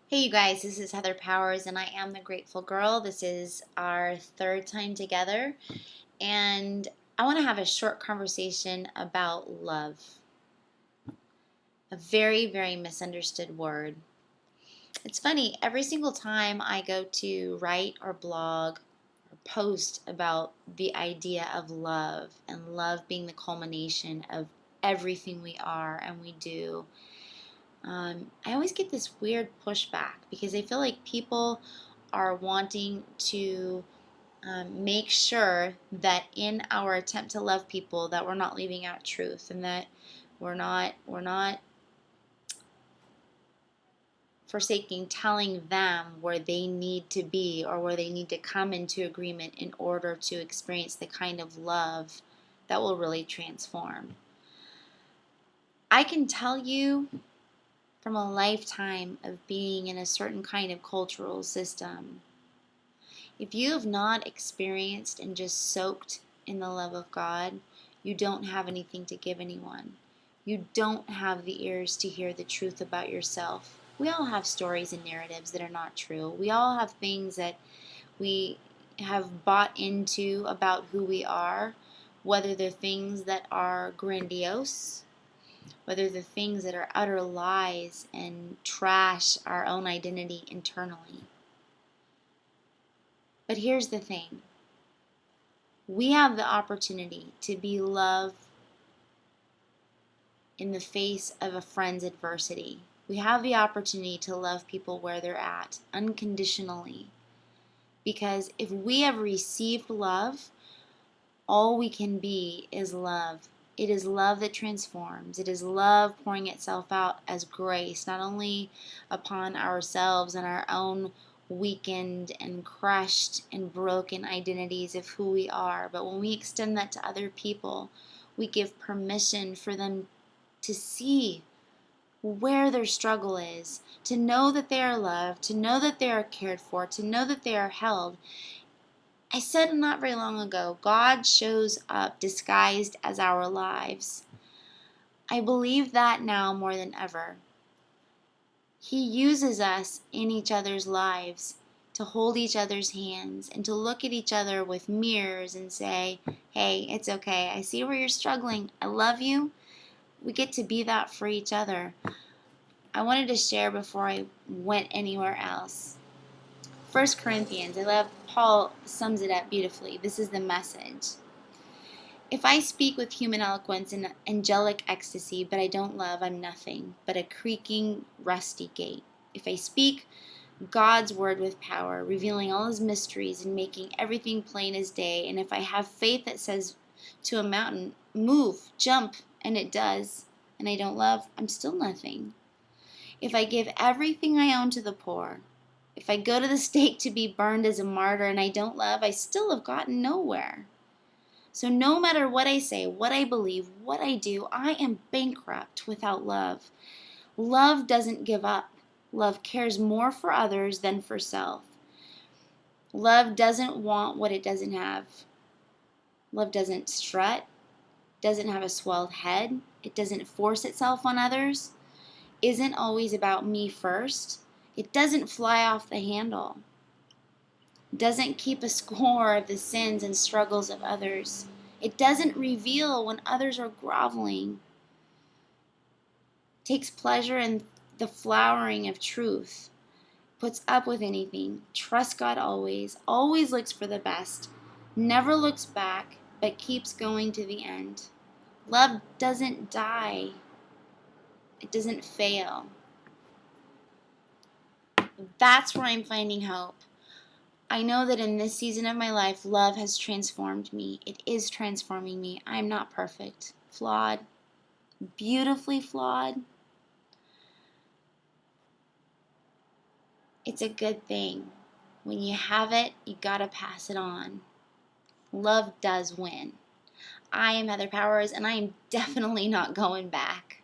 Hey, you guys, this is Heather Powers, and I am the Grateful Girl. This is our third time together, and I want to have a short conversation about love. A very, very misunderstood word. It's funny, every single time I go to write or blog or post about the idea of love and love being the culmination of everything we are and we do, I always get this weird pushback because I feel like people are wanting to make sure that in our attempt to love people that we're not leaving out truth and that we're not forsaking telling them where they need to be or where they need to come into agreement in order to experience the kind of love that will really transform. I can tell you from a lifetime of being in a certain kind of cultural system, if you have not experienced and just soaked in the love of God, you don't have anything to give anyone. You don't have the ears to hear the truth about yourself. We all have stories and narratives that are not true. We all have things that we have bought into about who we are, whether they're things that are grandiose, whether they're things that are utter lies and trash our own identity internally. But here's the thing. We have the opportunity to be love in the face of a friend's adversity. We have the opportunity to love people where they're at, unconditionally. Because if we have received love, all we can be is love. It is love that transforms. It is love pouring itself out as grace, not only upon ourselves and our own weakened and crushed and broken identities of who we are, but when we extend that to other people, we give permission for them to see where their struggle is, to know that they are loved, to know that they are cared for, to know that they are held. I said not very long ago, God shows up disguised as our lives. I believe that now more than ever. He uses us in each other's lives to hold each other's hands and to look at each other with mirrors and say, hey, it's okay. I see where you're struggling. I love you. We get to be that for each other. I wanted to share before I went anywhere else. 1 Corinthians, I love Paul sums it up beautifully. This is the Message. If I speak with human eloquence and angelic ecstasy, but I don't love, I'm nothing but a creaking, rusty gate. If I speak God's word with power, revealing all his mysteries and making everything plain as day, and if I have faith that says to a mountain, move, jump, and it does, and I don't love, I'm still nothing. If I give everything I own to the poor, if I go to the stake to be burned as a martyr and I don't love, I still have gotten nowhere. So no matter what I say, what I believe, what I do, I am bankrupt without love. Love doesn't give up. Love cares more for others than for self. Love doesn't want what it doesn't have. Love doesn't strut, doesn't have a swelled head. It doesn't force itself on others. Isn't always about me first. It doesn't fly off the handle. Doesn't keep a score of the sins and struggles of others. It doesn't reveal when others are groveling. Takes pleasure in the flowering of truth. Puts up with anything. Trusts God always. Always looks for the best. Never looks back, but keeps going to the end. Love doesn't die. It doesn't fail. That's where I'm finding hope. I know that in this season of my life, love has transformed me. It is transforming me. I'm not perfect. Flawed. Beautifully flawed. It's a good thing. When you have it, you gotta pass it on. Love does win. I am Heather Powers, and I am definitely not going back.